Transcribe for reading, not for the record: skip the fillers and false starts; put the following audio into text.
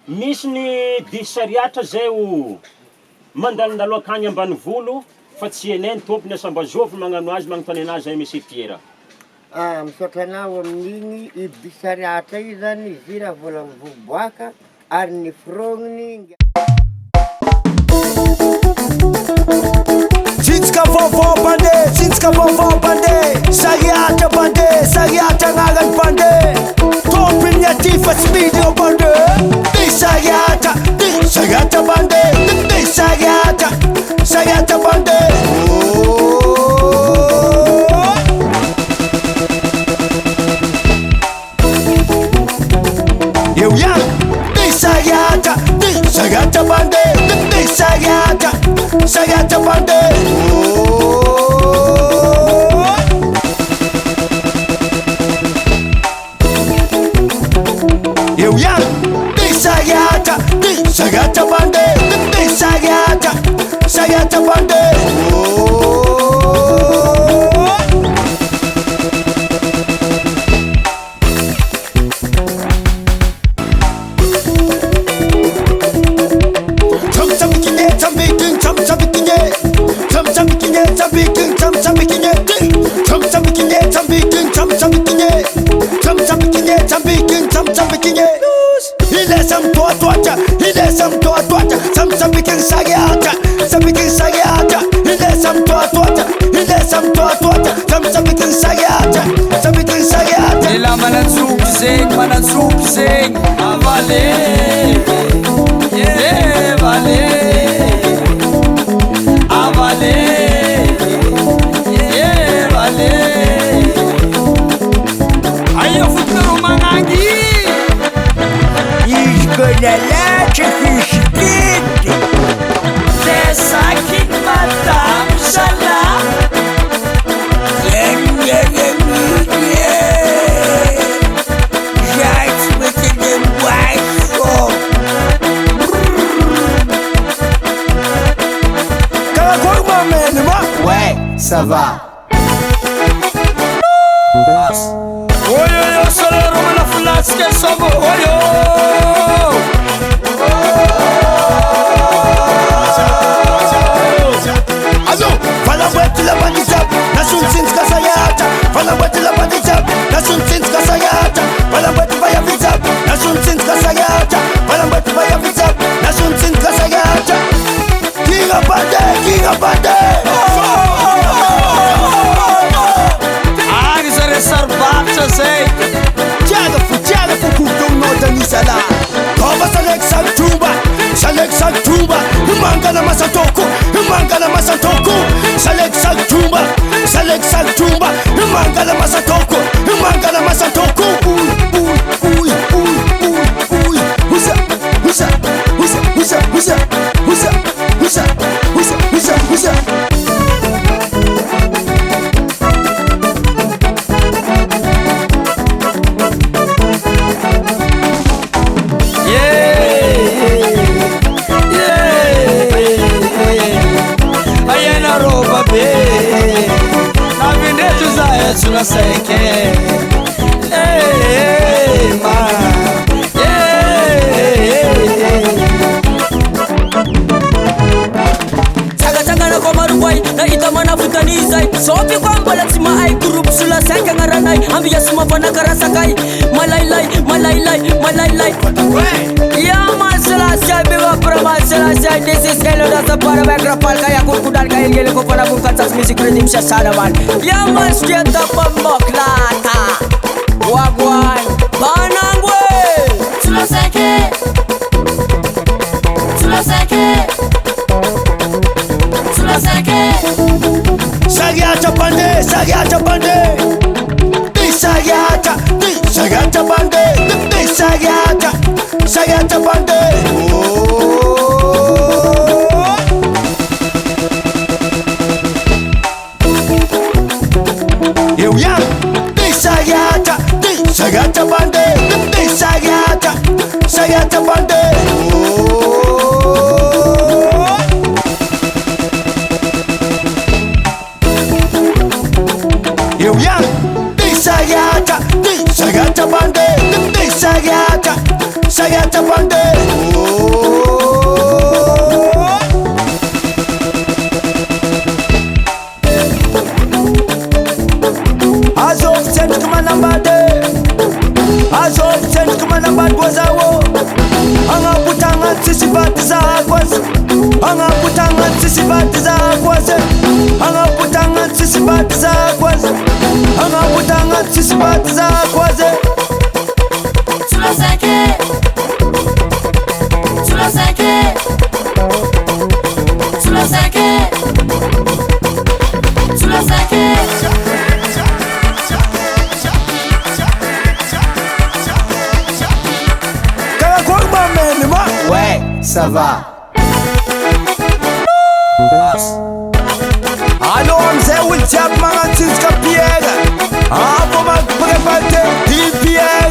Misy ny DIHY SARIATRA zay o mandalondalo akany ambanivolo fa tsy enay ny tompony Asambazovy magnano azy magnotany anazy zay Monsieur Pierre. Misaotra anao amin'igny i DIHY SARIATRA io zany izy raha vola mivoboaka ary ny frogniny Sintsika vaovao bande, sintsika vaovao bande, SARIATRA bande, SARIATRA agnarany bande, tompiny aty fa tsy midina bande. DIHY SARIATRA, DIHY SARIATRA bande, DIHY SARIATRA, SARIATRA bande. Eu yang, DIHY SARIATRA, DIHY SARIATRA bande, DIHY SARIATRA, SARIATRA bande. Eu yang, DIHY SARIATRA, DIHY SARIATRA bande, DIHY SARIATRA, SARIATRA bande. Manatsupi sing, avale, yeah, vale, avale, yeah, vale. Ayo futuro manangi, Escolha lá, chiquitite. dessa que matamos lá. Ça va. Oyo yo solo romana fulats que sobo oyo. Azo, fala weti la bandita, na sunzins kasayata. Fala weti la bandita, na sunzins kasayata. Fala weti vaya vita, na sunzins kasayata. Fala weti vaya vita, na sunzins kasayata. Kinga bande, kinga bande. Sarbacha sei. Tiaga fu kutong no danisala. Kova salek sak tumba. Imangana masatoko, imangana masatoko. Salek sak tumba. Imangana masatoko, imangana masatoko. Uy. Husa. Tsoula5 Tsaga-tsagana ko maruway na itamana futanizay soki kwambala tsy mahay groupe Tsoula5 agnaranay ambia sy mampanakarasakay malailay Yaman biwa prama this is hello that's a part of a grapal kaya kukudan kaya gele ko para bukan sas music rhythm siya sanaman Yaman straight up maklata wagwan banangwe Tsoula5 SARIATRA bande. DIHY SARIATRA bande. DIHY SARIATRA bande. Eu yang, DIHY SARIATRA bande. DIHY SARIATRA bande. Eu yang, DIHY SARIATRA bande. DIHY SARIATRA bande. manabadwazawo angaputanga tsisibati zakwase angaputanga tsisibati zakwase angaputanga tsisibati zakwase angaputanga tsisibati zakwase Tsoula5 Tsoula5 Tsoula5 Tsoula5 Ouais, ça va. Allô, on sait où il tient Marantinska Pierre. Ah, pour ma préparer, dit Pierre.